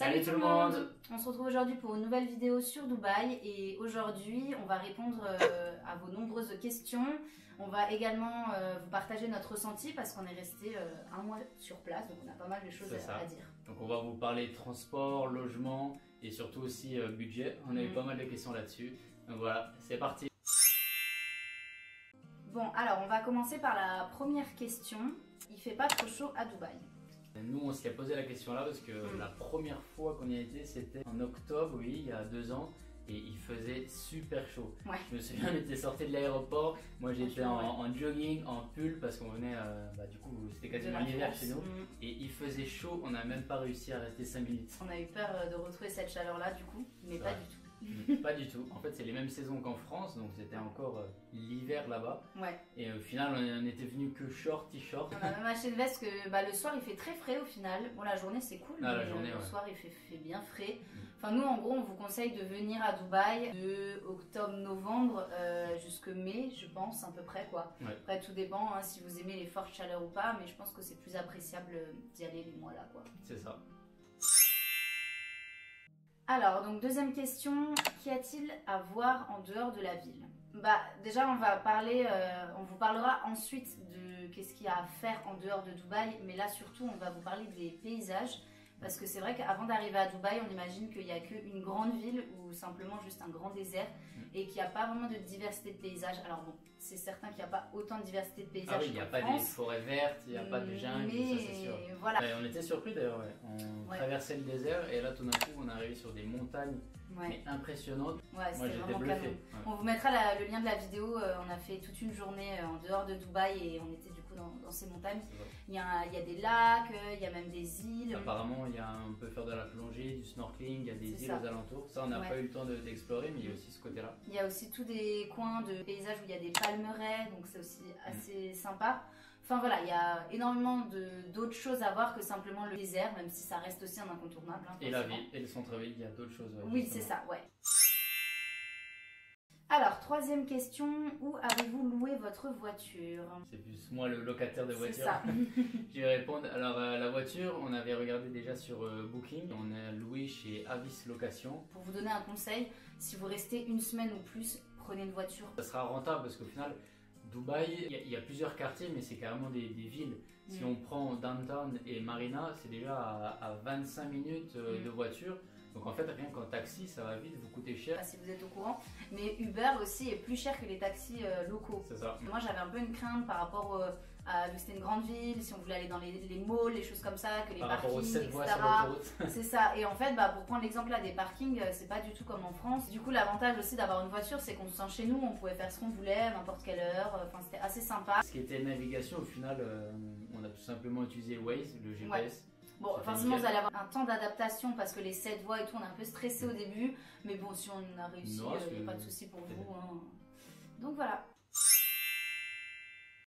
Salut tout le monde. On se retrouve aujourd'hui pour une nouvelle vidéo sur Dubaï et aujourd'hui on va répondre à vos nombreuses questions. On va également vous partager notre ressenti parce qu'on est resté un mois sur place, donc on a pas mal de choses à dire. Donc on va vous parler transport, logement et surtout aussi budget. On a eu pas mal de questions là-dessus. Donc voilà, c'est parti. Bon, alors on va commencer par la première question. Il fait pas trop chaud à Dubaï? Nous, on s'est posé la question là parce que la première fois qu'on y a été, c'était en octobre, oui, il y a 2 ans. Et il faisait super chaud. Ouais. Je me souviens, on était sortis de l'aéroport. Moi, j'étais en jogging, en pull parce qu'on venait, du coup, c'était quasiment l'hiver chez nous. Et il faisait chaud, on n'a même pas réussi à rester 5 minutes. On a eu peur de retrouver cette chaleur-là, du coup, mais pas du tout. Pas du tout. En fait, c'est les mêmes saisons qu'en France, donc c'était encore l'hiver là-bas. Ouais. Et au final, on était venu que short, t-shirt. On a même acheté une veste que le soir il fait très frais au final. Bon, la journée c'est cool, mais le soir il fait bien frais. Enfin, nous en gros, on vous conseille de venir à Dubaï de octobre-novembre jusque mai, je pense, à peu près quoi. Ouais. Après, tout dépend si vous aimez les fortes chaleurs ou pas, mais je pense que c'est plus appréciable d'y aller les mois là quoi. C'est ça. Alors, donc deuxième question, qu'y a-t-il à voir en dehors de la ville? Déjà on va parler, on vous parlera ensuite de qu'est-ce qu'il y a à faire en dehors de Dubaï, mais là surtout on va vous parler des paysages, parce que c'est vrai qu'avant d'arriver à Dubaï, on imagine qu'il n'y a qu'une grande ville ou simplement juste un grand désert et qu'il n'y a pas vraiment de diversité de paysages. Alors bon, c'est certain qu'il n'y a pas autant de diversité de paysages. Ah oui, il n'y a pas des forêts vertes, il n'y a pas de jungle, ça c'est sûr. Voilà. On était surpris d'ailleurs, on traversait le désert et là tout d'un coup on est arrivé sur des montagnes mais impressionnantes. Ouais, c'était vraiment bluffé. Ouais. On vous mettra le lien de la vidéo, on a fait toute une journée en dehors de Dubaï et on était du coup dans ces montagnes. Il y a des lacs, il y a même des îles. Apparemment, on peut faire de la plongée, du snorkeling, il y a des îles aux alentours. Ça, on n'a pas eu le temps d'explorer, mais il y a aussi ce côté-là. Il y a aussi tous des coins de paysages où il y a des palmeraies, donc c'est aussi assez sympa. Enfin voilà, il y a énormément d'autres choses à voir que simplement le désert, même si ça reste aussi un incontournable. Hein, et la ville, et le centre-ville, il y a d'autres choses. Oui, c'est ça, ouais. Alors, troisième question, où avez-vous loué votre voiture? C'est plus moi le locataire de voiture. C'est ça. Je vais répondre. Alors, la voiture, on avait regardé déjà sur Booking. On a loué chez Avis Location. Pour vous donner un conseil, si vous restez une semaine ou plus, prenez une voiture. Ça sera rentable parce qu'au final, Dubaï, il y a plusieurs quartiers, mais c'est carrément des villes. Si on prend Downtown et Marina, c'est déjà à 25 minutes de voiture. Donc en fait, rien qu'en taxi, ça va vite vous coûter cher. Si vous êtes au courant. Mais Uber aussi est plus cher que les taxis locaux. C'est ça. Moi, j'avais un peu une crainte par rapport à vu que c'était une grande ville, si on voulait aller dans les malls, les choses comme ça, que les parkings, etc. C'est ça. Et en fait, pour prendre l'exemple là des parkings, c'est pas du tout comme en France. Du coup, l'avantage aussi d'avoir une voiture, c'est qu'on se sent chez nous, on pouvait faire ce qu'on voulait à n'importe quelle heure. Enfin, c'était assez sympa. Ce qui était navigation, au final, on a tout simplement utilisé Waze, le GPS. Ouais. Bon, forcément, vous allez avoir un temps d'adaptation parce que les 7 voies et tout, on est un peu stressé au début. Mais bon, si on a réussi, il n'y a pas de souci pour vous. Hein. Donc voilà.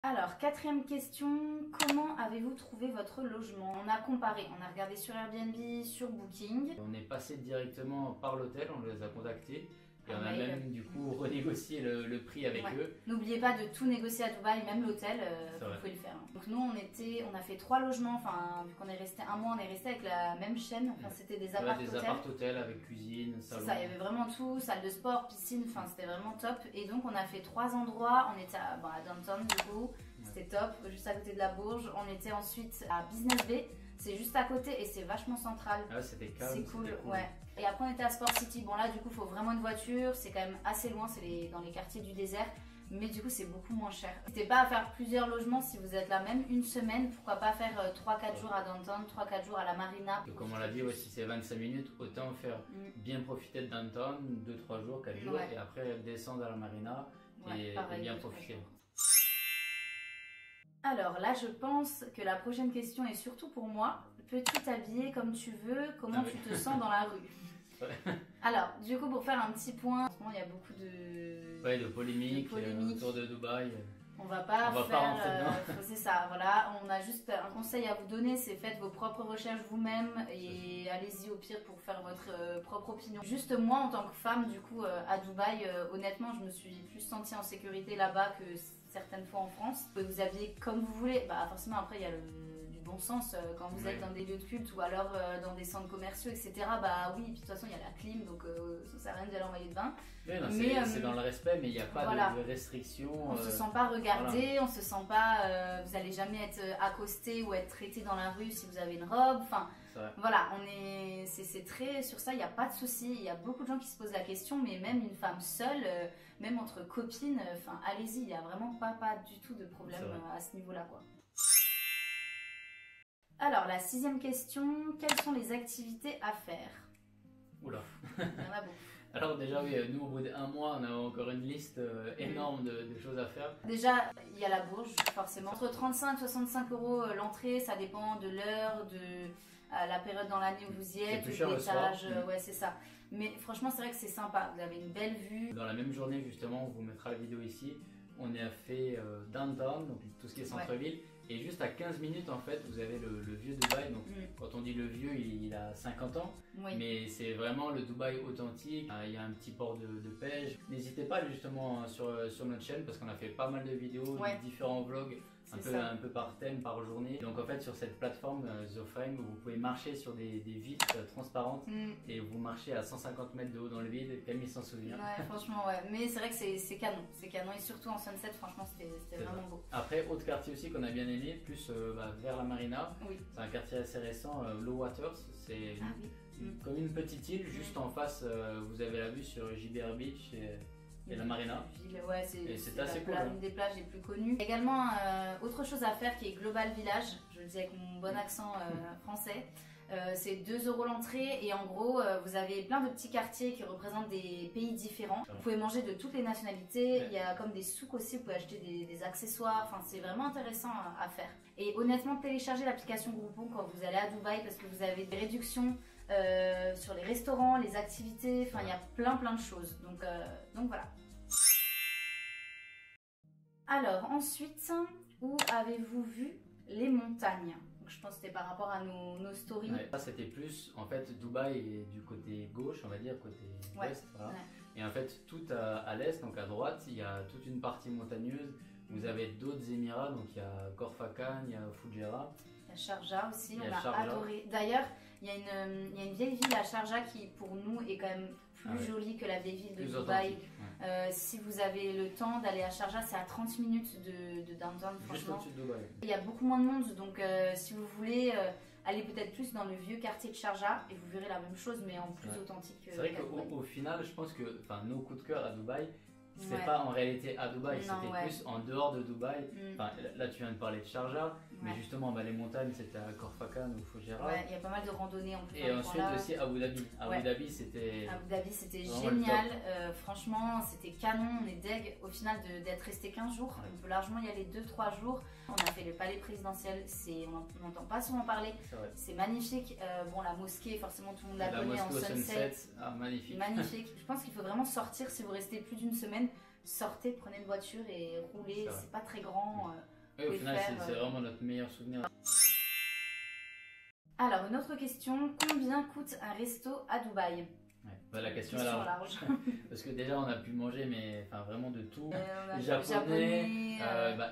Alors, quatrième question, comment avez-vous trouvé votre logement? On a comparé, on a regardé sur Airbnb, sur Booking. On est passé directement par l'hôtel, on les a contactés. Et on a même du coup renégocié le prix avec eux. N'oubliez pas de tout négocier à Dubaï, même l'hôtel, vous pouvez le faire. Donc nous on a fait 3 logements, enfin vu qu'on est resté un mois, on est resté avec la même chaîne, enfin c'était des appart-hôtels. Des appart-hôtels avec cuisine, salon. C'est ça, il y avait vraiment tout, salle de sport, piscine, enfin c'était vraiment top. Et donc on a fait 3 endroits, on était à Downtown du coup, c'était top, juste à côté de la Bourge. On était ensuite à Business Bay. C'est juste à côté et c'est vachement central. Ah, c'était calme. C'est cool, ouais. Et après on était à Sport City. Bon là du coup il faut vraiment une voiture, c'est quand même assez loin, c'est dans les quartiers du désert. Mais du coup c'est beaucoup moins cher. N'hésitez pas à faire plusieurs logements si vous êtes là même une semaine. Pourquoi pas faire 3-4 jours à Downtown, 3-4 jours à la Marina. Et comme on l'a dit, si c'est 25 minutes, autant faire bien profiter de Downtown, 2-3 jours, 4 jours. Et après descendre à la Marina et bien profiter. Alors là, je pense que la prochaine question est surtout pour moi. Peux-tu t'habiller comme tu veux? Comment tu te sens dans la rue? Alors, du coup, pour faire un petit point, en ce moment, il y a beaucoup de polémiques autour de Dubaï. On va pas faire... c'est ça, voilà. On a juste un conseil à vous donner, c'est faites vos propres recherches vous-même et allez-y au pire pour faire votre propre opinion. Juste moi, en tant que femme, du coup, à Dubaï, honnêtement, je me suis plus sentie en sécurité là-bas que certaines fois en France. Vous pouvez vous habiller comme vous voulez. Forcément, après, il y a du bon sens. Quand vous êtes dans des lieux de culte ou alors dans des centres commerciaux, etc., bah oui, puis de toute façon il y a la clim, donc ça sert à rien d'aller en maillot de bain. C'est dans le respect, mais il n'y a pas de restrictions. On se sent pas regardé, on se sent pas, vous allez jamais être accosté ou être traité dans la rue si vous avez une robe, enfin voilà, c'est très, sur ça il n'y a pas de souci. Il y a beaucoup de gens qui se posent la question, mais même une femme seule, même entre copines, enfin allez-y, il n'y a vraiment pas du tout de problème à ce niveau-là, quoi. Alors la 6e question, quelles sont les activités à faire? Oula. Il y en a beaucoup. Alors déjà oui, nous au bout d'1 mois, on a encore une liste énorme de choses à faire. Déjà, il y a la bourge, forcément. Entre 35 et 65 euros l'entrée, ça dépend de l'heure, de la période dans l'année où vous y êtes, de l'étage, ouais c'est ça. Mais franchement c'est vrai que c'est sympa, vous avez une belle vue. Dans la même journée justement, on vous mettra la vidéo ici, on a fait downtown, donc tout ce qui est centre-ville, et juste à 15 minutes en fait vous avez le vieux Dubaï, donc quand on dit le vieux il a 50 ans, mais c'est vraiment le Dubaï authentique, il y a un petit port de pêche. N'hésitez pas justement sur notre chaîne parce qu'on a fait pas mal de vidéos, différents vlogs, un peu par thème, par journée. Donc en fait sur cette plateforme The Frame, vous pouvez marcher sur des vitres transparentes et vous marchez à 150 mètres de haut dans le vide. Camille s'en souvient. Ouais, franchement ouais, mais c'est vrai que c'est canon, et surtout en sunset, franchement c'était vraiment beau. Après autre quartier aussi qu'on a bien aimé, plus vers la marina, c'est un quartier assez récent, Low Waters, c'est comme une petite île, juste en face vous avez la vue sur JBR Beach et la marina. Ouais, c'est assez cool. Une des plages les plus connues. Également, autre chose à faire qui est Global Village, je le dis avec mon bon accent français. C'est 2 € l'entrée et en gros vous avez plein de petits quartiers qui représentent des pays différents. Vous pouvez manger de toutes les nationalités, il y a comme des souks aussi, vous pouvez acheter des accessoires, enfin c'est vraiment intéressant à faire. Et honnêtement, téléchargez l'application Groupon quand vous allez à Dubaï parce que vous avez des réductions sur les restaurants, les activités, enfin il y a plein de choses, donc voilà. Alors ensuite, où avez-vous vu les montagnes? Donc, je pense que c'était par rapport à nos stories. Ça c'était plus, en fait Dubaï est du côté gauche, on va dire, côté ouest, voilà. Et en fait tout à l'est, donc à droite, il y a toute une partie montagneuse. Vous avez d'autres émirats, donc il y a Khorfakkan, il y a Fujairah. Il y a Sharjah aussi, on a adoré. D'ailleurs, il y a une vieille ville à Sharjah qui pour nous est quand même plus jolie que la vieille ville de Dubaï. Si vous avez le temps d'aller à Sharjah, c'est à 30 minutes de downtown, franchement. Juste au-dessus de Dubaï. Il y a beaucoup moins de monde, donc si vous voulez aller peut-être plus dans le vieux quartier de Sharjah et vous verrez la même chose mais en plus authentique. C'est vrai qu'au final, je pense que nos coups de cœur à Dubaï, c'est pas en réalité à Dubaï, c'était plus en dehors de Dubaï. Là tu viens de parler de Sharjah, mais justement les montagnes c'était à Khorfakkan ou Fujairah. Ouais, il y a pas mal de randonnées en plus. Et ensuite aussi Abu Dhabi. Abu Dhabi c'était génial, franchement c'était canon, on est deg au final d'être resté 15 jours, on peut largement y aller 2-3 jours. On a fait le palais présidentiel, on n'entend pas souvent parler, c'est magnifique. Bon, la mosquée, forcément tout le monde la connaît en sunset. Magnifique. Magnifique. Je pense qu'il faut vraiment sortir si vous restez plus d'une semaine. Sortez, prenez une voiture et roulez, c'est pas très grand. Oui, au final, c'est vraiment notre meilleur souvenir. Alors, une autre question, combien coûte un resto à Dubaï? La question est large. Parce que déjà, on a pu manger, mais vraiment de tout. Japonais,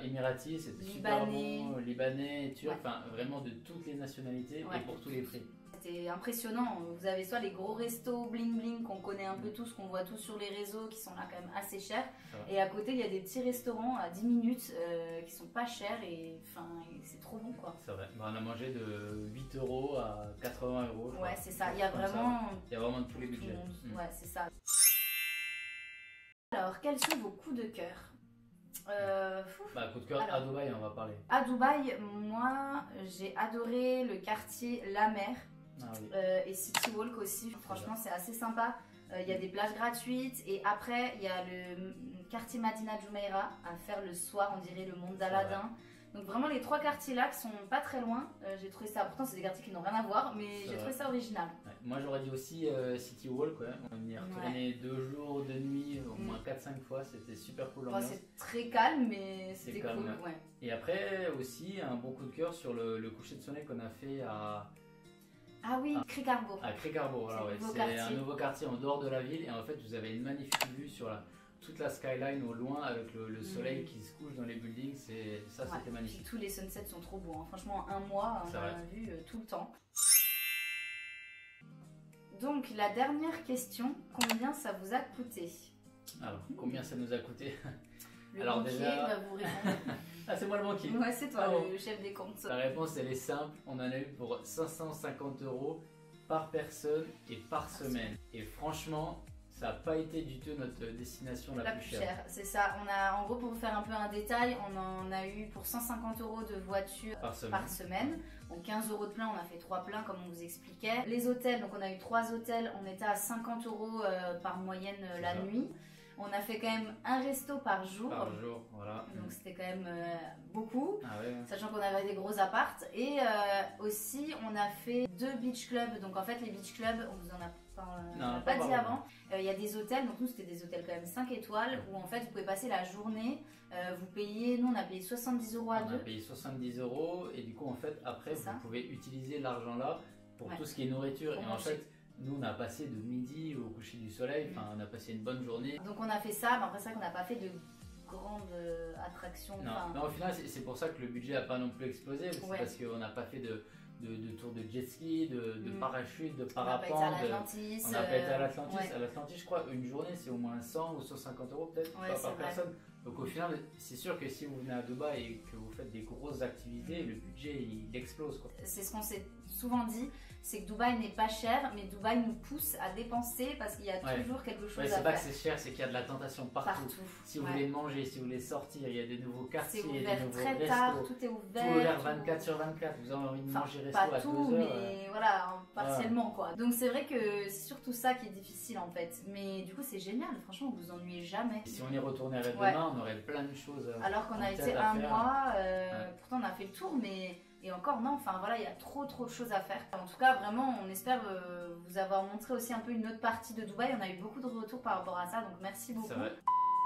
émiratis, c'était super bon, libanais, turc, vraiment de toutes les nationalités et pour tous les prix. C'était impressionnant, vous avez soit les gros restos bling bling qu'on connaît un peu tous, qu'on voit tous sur les réseaux, qui sont là quand même assez chers, et à côté il y a des petits restaurants à 10 minutes qui sont pas chers et c'est trop bon quoi. C'est vrai, on a mangé de 8 € à 80 €. Ouais, c'est ça, il y a vraiment de tous les budgets. Ouais, c'est ça. Alors, quels sont vos coups de cœur? Coup de cœur à Dubaï, on va parler. À Dubaï, moi j'ai adoré le quartier La Mer. Et City Walk aussi, franchement c'est assez sympa. Il y a des plages gratuites et après il y a le quartier Madina Jumeirah à faire le soir, on dirait le monde d'Aladin. Donc vraiment les 3 quartiers là qui sont pas très loin, j'ai trouvé ça, pourtant c'est des quartiers qui n'ont rien à voir, mais j'ai trouvé ça original. Moi j'aurais dit aussi City Walk, on y est retourné 2 jours, 2 nuits, au moins 4-5 fois, c'était super cool. C'est très calme mais c'était cool. Et après aussi un bon coup de cœur sur le coucher de soleil qu'on a fait à... Ah oui, Creek Harbour. À Creek Harbour, voilà, c'est un nouveau quartier en dehors de la ville et en fait vous avez une magnifique vue sur toute la skyline au loin avec le soleil qui se couche dans les buildings, c'était magnifique. Puis tous les sunsets sont trop beaux, hein. Franchement, un mois, on a vu tout le temps. Donc la dernière question, combien ça vous a coûté? Alors, combien ça nous a coûté? Le banquier va vous répondre. Ah, c'est moi le banquier. Ouais, c'est toi le chef des comptes. La réponse, elle est simple. On en a eu pour 550 € par personne et par semaine. Et franchement, ça n'a pas été du tout notre destination la plus chère. C'est ça. En gros, pour vous faire un peu un détail, on en a eu pour 150 € de voiture par semaine. Donc 15 € de plein, on a fait 3 pleins comme on vous expliquait. Les hôtels, donc on a eu 3 hôtels, on était à 50 € par moyenne la nuit. On a fait quand même un resto par jour. Par jour, voilà. Donc c'était quand même beaucoup, ouais. Sachant qu'on avait des gros apparts. Et aussi, on a fait 2 beach clubs. Donc en fait, les beach clubs, on vous en a pas dit avant. Il y a des hôtels, donc nous c'était des hôtels quand même 5 étoiles, où en fait vous pouvez passer la journée, vous payez, nous on a payé 70 € à deux. On a payé 70 € et du coup en fait après vous pouvez utiliser l'argent là pour tout ce qui est nourriture. Et en fait, nous on a passé de midi au coucher du soleil, on a passé une bonne journée. Donc on a fait ça, mais après c'est vrai qu'on n'a pas fait de grandes attractions. Non, au final c'est pour ça que le budget n'a pas non plus explosé, parce qu'on n'a pas fait de tour de jet ski, de parachute, de parapente. On n'a pas été à l'Atlantis. À l'Atlantis, je crois, une journée c'est au moins 100 ou 150 € peut-être par personne. Donc au final, c'est sûr que si vous venez à Dubaï et que vous faites des grosses activités, le budget il explose, quoi. C'est ce qu'on s'est souvent dit, c'est que Dubaï n'est pas cher, mais Dubaï nous pousse à dépenser parce qu'il y a toujours quelque chose à faire. C'est pas que c'est cher, c'est qu'il y a de la tentation partout. Si vous voulez manger, si vous voulez sortir, il y a des nouveaux quartiers, des nouveaux très restos. Tard, tout est ouvert. Tout ouvert 24/24, vous avez envie de manger resto pas à tout, 2 heures. Mais voilà, partiellement quoi. Donc c'est vrai que c'est surtout ça qui est difficile en fait. Mais du coup c'est génial, franchement vous vous ennuyez jamais. Et si on y retournait demain, on aurait plein de choses. Alors qu'on a été un mois, pourtant on a fait le tour, mais et encore non, enfin voilà, il y a trop de choses à faire. En tout cas, vraiment, on espère vous avoir montré aussi un peu une autre partie de Dubaï. On a eu beaucoup de retours par rapport à ça, donc merci beaucoup. C'est vrai.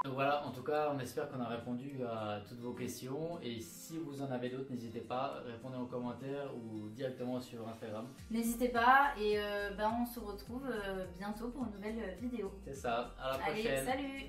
Donc voilà, en tout cas, on espère qu'on a répondu à toutes vos questions. Et si vous en avez d'autres, n'hésitez pas, répondez en commentaire ou directement sur Instagram. N'hésitez pas, et on se retrouve bientôt pour une nouvelle vidéo. C'est ça, à la prochaine. Allez, salut!